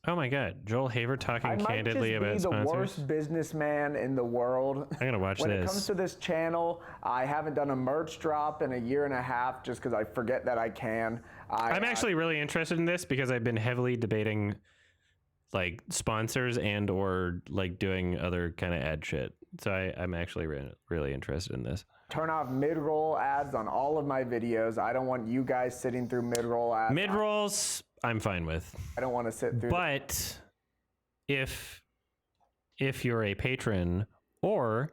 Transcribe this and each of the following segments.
Oh my God, Joel Haver talking candidly about sponsors. I might just be the worst businessman in the world. I'm gonna watch when this. When it comes to this channel, I haven't done a merch drop in a year and a half just because I forget that I can. I'm actually really interested in this because I've been heavily debating like sponsors and or like doing other kind of ad shit. So I'm actually really interested in this. Turn off mid-roll ads on all of my videos. I don't want you guys sitting through mid-roll ads. Mid-rolls, I'm fine with. I don't want to sit through. But if you're a patron or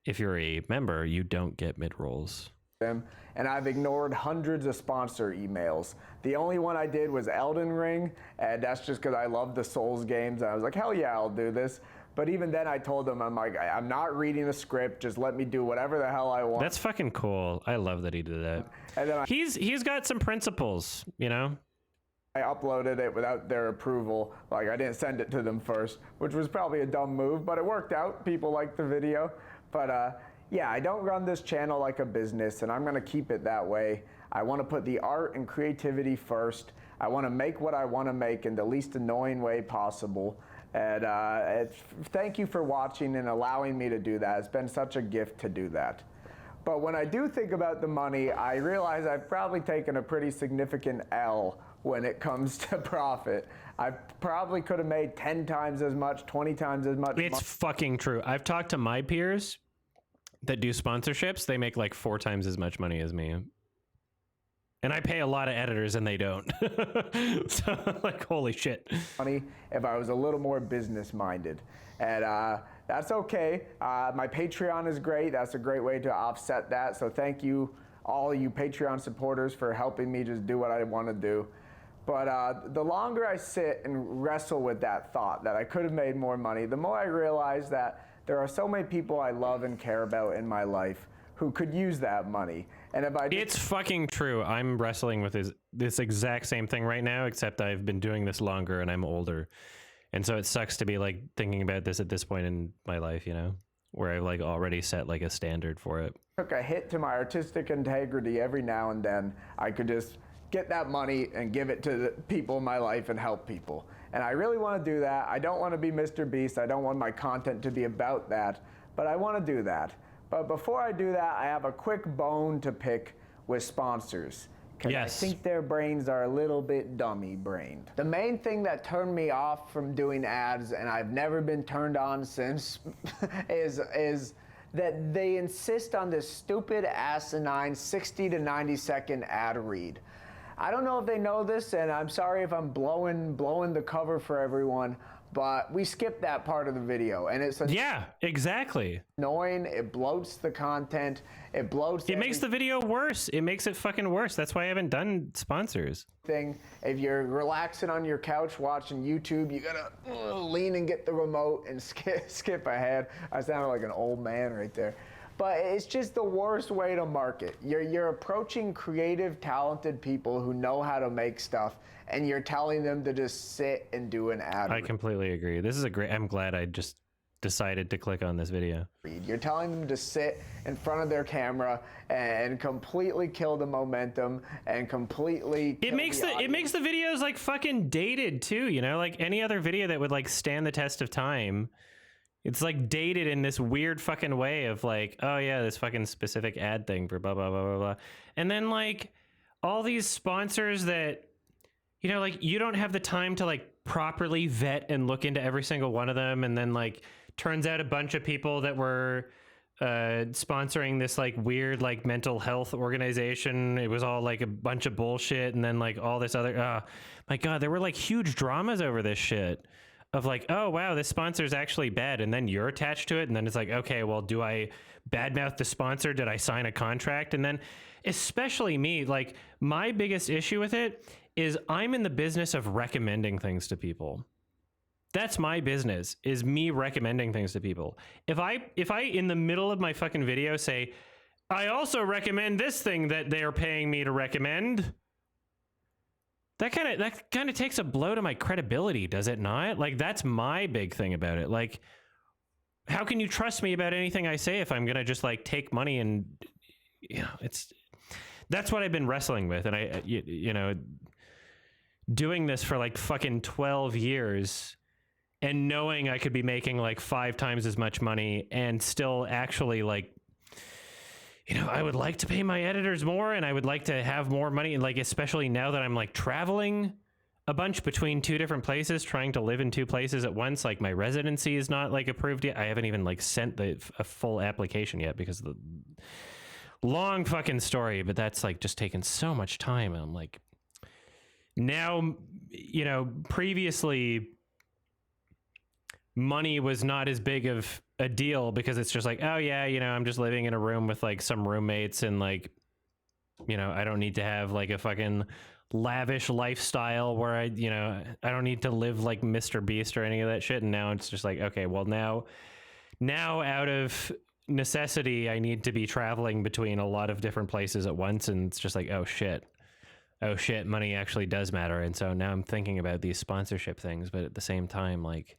if you're a member, you don't get mid-rolls. And I've ignored hundreds of sponsor emails. The only one I did was Elden Ring, and that's just because I love the Souls games. And I was like, hell yeah, I'll do this. But even then I told them, I'm like, I'm not reading a script. Just let me do whatever the hell I want. That's fucking cool. I love that he did that. And then he's got some principles, you know? I uploaded it without their approval. Like, I didn't send it to them first, which was probably a dumb move, but it worked out. People liked the video. But yeah, I don't run this channel like a business, and I'm gonna keep it that way. I wanna put the art and creativity first. I wanna make what I wanna make in the least annoying way possible. And thank you for watching and allowing me to do that. It's been such a gift to do that. But when I do think about the money, I realize I've probably taken a pretty significant L when it comes to profit. I probably could have made 10 times as much, 20 times as much. It's fucking true. I've talked to my peers that do sponsorships. They make like 4 times as much money as me. And I pay a lot of editors and they don't. So like, holy shit. Money if I was a little more business minded. And that's okay. My Patreon is great. That's a great way to offset that. So thank you, all you Patreon supporters, for helping me just do what I want to do. But the longer I sit and wrestle with that thought that I could have made more money, the more I realize that there are so many people I love and care about in my life who could use that money. And if I It's fucking true. I'm wrestling with this exact same thing right now, except I've been doing this longer and I'm older. And so it sucks to be like thinking about this at this point in my life, you know, where I've like already set like a standard for it. Took a hit to my artistic integrity every now and then. I could just get that money and give it to the people in my life and help people. And I really want to do that. I don't want to be Mr. Beast. I don't want my content to be about that, but I want to do that. But before I do that, I have a quick bone to pick with sponsors. Because yes. I think their brains are a little bit dummy-brained. The main thing that turned me off from doing ads, and I've never been turned on since, is that they insist on this stupid, asinine 60 to 90 second ad read. I don't know if they know this, and I'm sorry if I'm blowing the cover for everyone, but we skipped that part of the video, and it's yeah, exactly annoying. It bloats the content. It bloats. It makes the video worse. It makes it fucking worse. That's why I haven't done sponsors. If you're relaxing on your couch watching YouTube, you gotta lean and get the remote and skip ahead. I sounded like an old man right there. But it's just the worst way to market. You're approaching creative, talented people who know how to make stuff, and you're telling them to just sit and do an ad. I completely agree. This is a great, I'm glad I just decided to click on this video. You're telling them to sit in front of their camera and completely kill the momentum and completely it makes the videos like fucking dated too, you know, like any other video that would like stand the test of time. It's like dated in this weird fucking way of like, oh yeah, this fucking specific ad thing for blah, blah, blah, blah, blah. And then like all these sponsors that, you know, like you don't have the time to like properly vet and look into every single one of them. And then like turns out a bunch of people that were sponsoring this like weird like mental health organization, it was all like a bunch of bullshit. And then like all this other, my God, there were like huge dramas over this shit. Of like, oh, wow, this sponsor is actually bad. And then you're attached to it. And then it's like, okay, well, do I badmouth the sponsor? Did I sign a contract? And then especially me, like my biggest issue with it is I'm in the business of recommending things to people. That's my business, is me recommending things to people. If I in the middle of my fucking video say, I also recommend this thing that they're paying me to recommend, that kind of takes a blow to my credibility, does it not? Like, that's my big thing about it. Like, how can you trust me about anything I say if I'm going to just like take money and, you know, that's what I've been wrestling with. And you know, doing this for like fucking 12 years and knowing I could be making like 5 times as much money and still actually like, you know, I would like to pay my editors more and I would like to have more money. And like, especially now that I'm like traveling a bunch between 2 different places, trying to live in 2 places at once. Like my residency is not like approved yet. I haven't even like sent a full application yet because of the long fucking story, but that's like just taken so much time. And I'm like, now, you know, previously money was not as big of a deal because it's just like, oh yeah, you know, I'm just living in a room with like some roommates and like, you know, I don't need to have like a fucking lavish lifestyle where I, you know, I don't need to live like Mr. Beast or any of that shit. And now it's just like, okay, well now out of necessity, I need to be traveling between a lot of different places at once. And it's just like, oh shit, money actually does matter. And so now I'm thinking about these sponsorship things, but at the same time, like,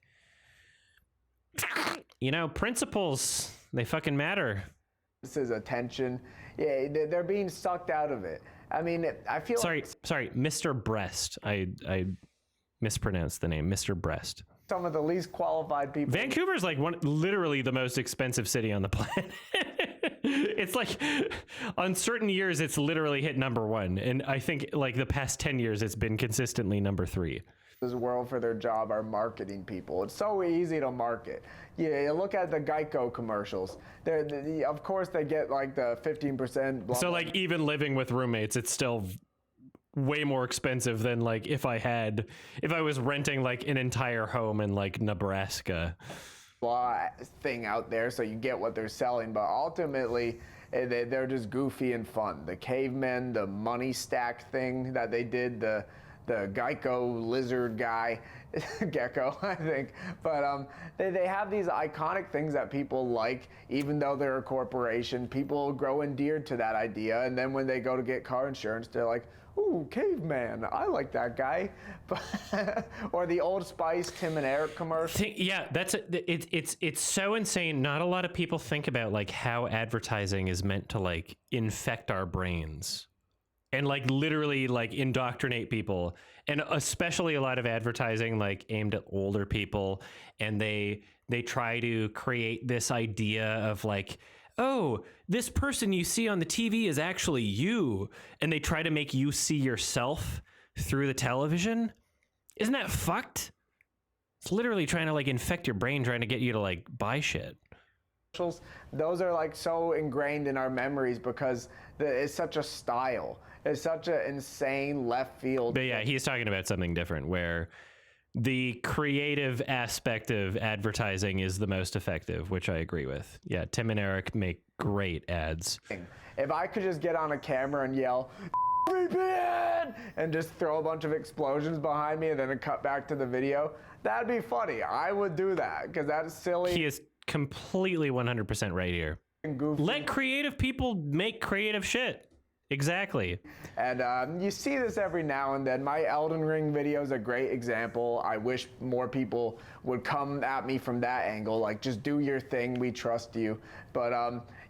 you know, principles, they fucking matter. This is attention. Yeah, they're being sucked out of it. I mean, I feel sorry, Mr. Breast. I mispronounced the name, Mr. Breast. Some of the least qualified people. Vancouver's like literally the most expensive city on the planet. It's like on certain years, it's literally hit #1. And I think like the past 10 years, it's been consistently #3. This world for their job are marketing people. It's so easy to market. Yeah, you look at the Geico commercials. Of course, they get like the 15%. So like even living with roommates, it's still way more expensive than like if I was renting like an entire home in like Nebraska. Thing out there, so you get what they're selling, but ultimately they're just goofy and fun. The cavemen, the money stack thing that they did, the Geico lizard guy, gecko, I think. But they have these iconic things that people like, even though they're a corporation. People grow endeared to that idea, and then when they go to get car insurance, they're like, ooh, caveman, I like that guy. Or the Old Spice Tim and Eric commercial. Yeah, it's so insane. Not a lot of people think about like how advertising is meant to like infect our brains. And like literally like indoctrinate people, and especially a lot of advertising like aimed at older people, and they try to create this idea of like, oh, this person you see on the TV is actually you, and they try to make you see yourself through the television. Isn't that fucked? It's literally trying to like infect your brain, trying to get you to like buy shit. Those are like so ingrained in our memories because it's such a style. It's such an insane left field. But yeah, he's talking about something different where the creative aspect of advertising is the most effective, which I agree with. Yeah, Tim and Eric make great ads. If I could just get on a camera and yell, VPN, and just throw a bunch of explosions behind me and then cut back to the video, that'd be funny. I would do that because that's silly. He is completely 100% right here. Goofy. Let creative people make creative shit. Exactly. And you see this every now and then. My Elden Ring video is a great example. I wish more people would come at me from that angle, like just do your thing, we trust you. But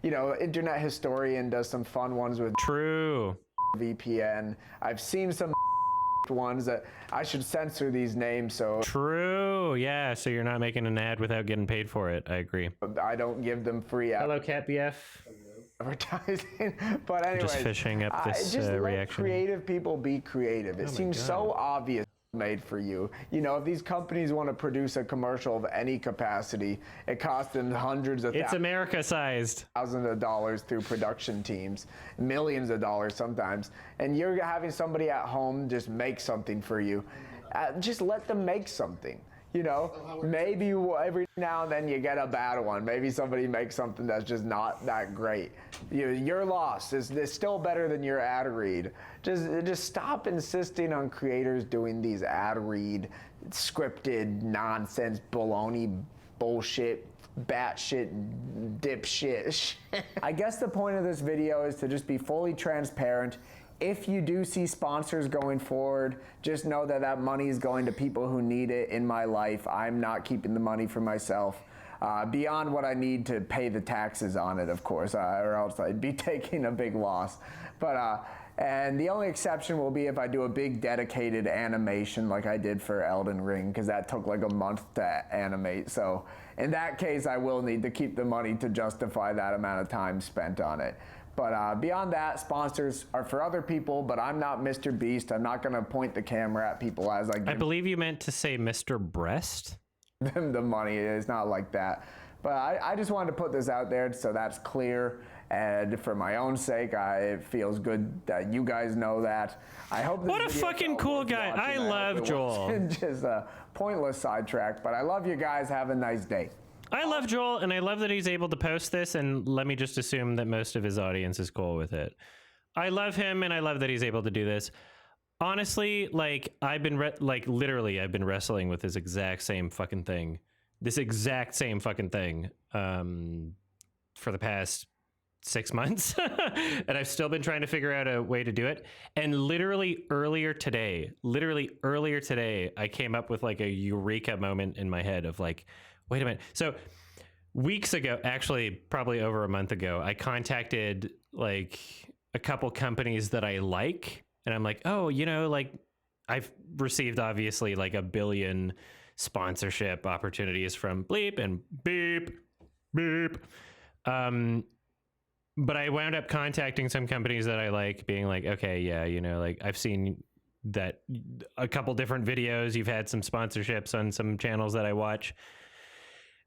you know, Internet Historian does some fun ones with True VPN. I've seen some ones that I should censor these names, so True. Yeah, so you're not making an ad without getting paid for it. I agree. I don't give them free Hello, Cat BF. advertising. But anyway, Just fishing up this just let reaction. creative people be creative. It seems so obvious made for you. You know, if these companies want to produce a commercial of any capacity, it costs them hundreds of It's America-sized. thousands of dollars through production teams, millions of dollars sometimes, and you're having somebody at home just make something for you. Just let them make something. You know, maybe every now and then you get a bad one. Maybe somebody makes something that's just not that great. Your loss is still better than your ad read. Just stop insisting on creators doing these ad read, scripted nonsense, baloney, bullshit, batshit, dipshit. I guess the point of this video is to just be fully transparent. If you do see sponsors going forward, just know that that money is going to people who need it in my life. I'm not keeping the money for myself. Beyond what I need to pay the taxes on it, of course, or else I'd be taking a big loss. But And the only exception will be if I do a big dedicated animation like I did for Elden Ring, because that took like a month to animate. So in that case, I will need to keep the money to justify that amount of time spent on it. But beyond that, sponsors are for other people, but I'm not Mr. Beast. I'm not going to point the camera at people as I give I believe you meant to say Mr. Breast. them the money. It's not like that. But I just wanted to put this out there so that's clear. And for my own sake, it feels good that you guys know that. I hope this What a video fucking felt cool worth guy. watching. I hope love it Joel. wasn't just a pointless sidetrack, but I love you guys. Have a nice day. I love Joel, and I love that he's able to post this, and let me just assume that most of his audience is cool with it. I love him, and I love that he's able to do this. Honestly, like, I've been, literally, I've been wrestling with this exact same fucking thing. This exact same fucking thing for the past 6 months. And I've still been trying to figure out a way to do it. And literally earlier today, I came up with like a eureka moment in my head of like, wait a minute. So weeks ago, actually probably over a month ago, I contacted like a couple companies that I like. And I'm like, oh, you know, like I've received obviously like 1 billion sponsorship opportunities from bleep and beep, beep. But I wound up contacting some companies that I like, being like, okay, yeah, you know, like I've seen that a couple different videos, you've had some sponsorships on some channels that I watch.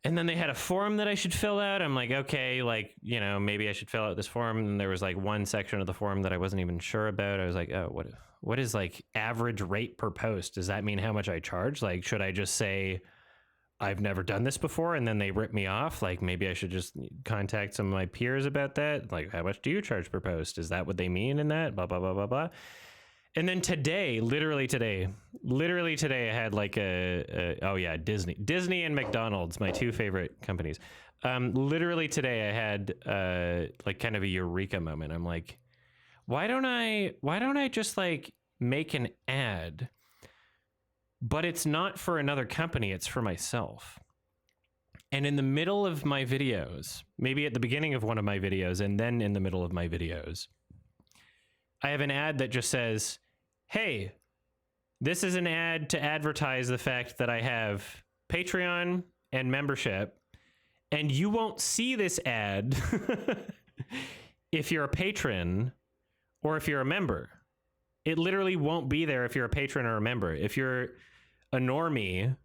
And then they had a form that I should fill out. I'm like, okay, like, you know, maybe I should fill out this form. And there was like one section of the form that I wasn't even sure about. I was like, oh, what is like average rate per post? Does that mean how much I charge? Like, should I just say I've never done this before and then they rip me off? Like, maybe I should just contact some of my peers about that. Like, how much do you charge per post? Is that what they mean in that? Blah, blah, blah, blah, blah. And then today, literally today, I had like oh yeah, Disney and McDonald's, my two favorite companies. Literally today I had like kind of a eureka moment. I'm like, why don't I just like make an ad, but it's not for another company, it's for myself. And in the middle of my videos, maybe at the beginning of one of my videos and then in the middle of my videos, I have an ad that just says, hey, this is an ad to advertise the fact that I have Patreon and membership, and you won't see this ad if you're a patron or if you're a member. It literally won't be there if you're a patron or a member. If you're a normie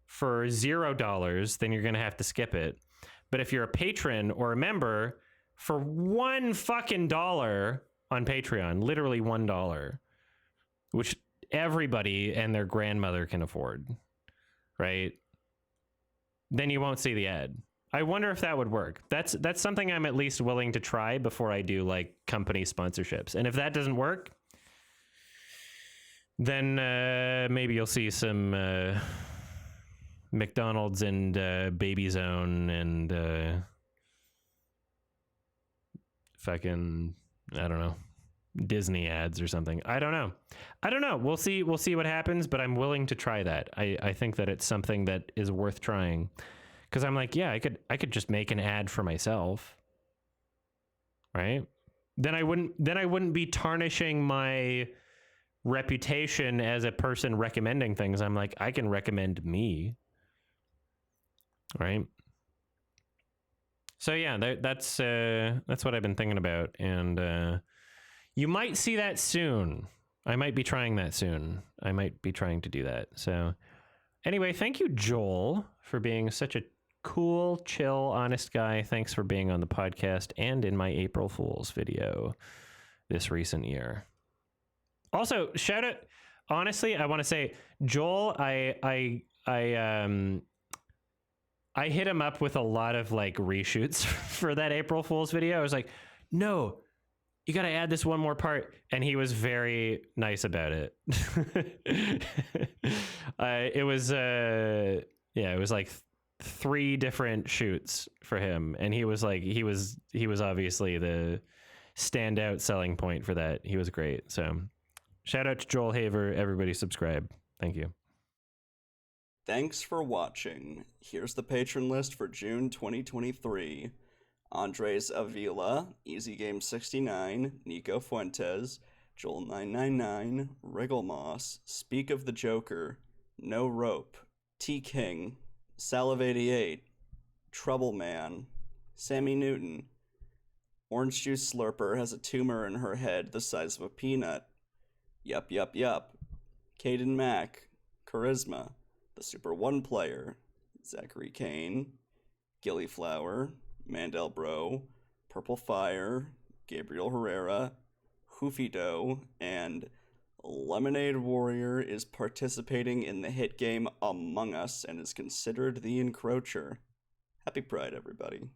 for $0, then you're going to have to skip it. But if you're a patron or a member for $1 fucking dollar on Patreon, literally $1, which everybody and their grandmother can afford, right? Then you won't see the ad. I wonder if that would work. That's something I'm at least willing to try before I do like company sponsorships. And if that doesn't work, then maybe you'll see some McDonald's and Baby Zone and fucking, I don't know, Disney ads or something. I don't know. We'll see what happens, but I'm willing to try that. I think that it's something that is worth trying, because I'm like, yeah, I could just make an ad for myself, right? Then I wouldn't be tarnishing my reputation as a person recommending things. I'm like, I can recommend me, right? So yeah, that's what I've been thinking about, and you might see that soon. I might be trying that soon. I might be trying to do that. So anyway, thank you, Joel, for being such a cool, chill, honest guy. Thanks for being on the podcast and in my April Fool's video this recent year. Also, shout out, honestly, I want to say, Joel, I hit him up with a lot of like reshoots for that April Fool's video. I was like, no, you got to add this one more part. And he was very nice about it. It was like 3 different shoots for him. And he was like, he was obviously the standout selling point for that. He was great. So shout out to Joel Haver. Everybody subscribe. Thank you. Thanks for watching. Here's the patron list for June 2023. Andres Avila, Easy Game 69, Nico Fuentes, Joel 999, Wriggle Moss, Speak of the Joker, No Rope, T King, Salive 88, Trouble Man, Sammy Newton, Orange Juice Slurper has a tumor in her head the size of a peanut. Yup, yup, yup. Caden Mack, Charisma, the Super 1 player, Zachary Kane, Gillyflower, Mandel Bro, Purple Fire, Gabriel Herrera, Hoofy Dough, and Lemonade Warrior is participating in the hit game Among Us and is considered the encroacher. Happy Pride, everybody.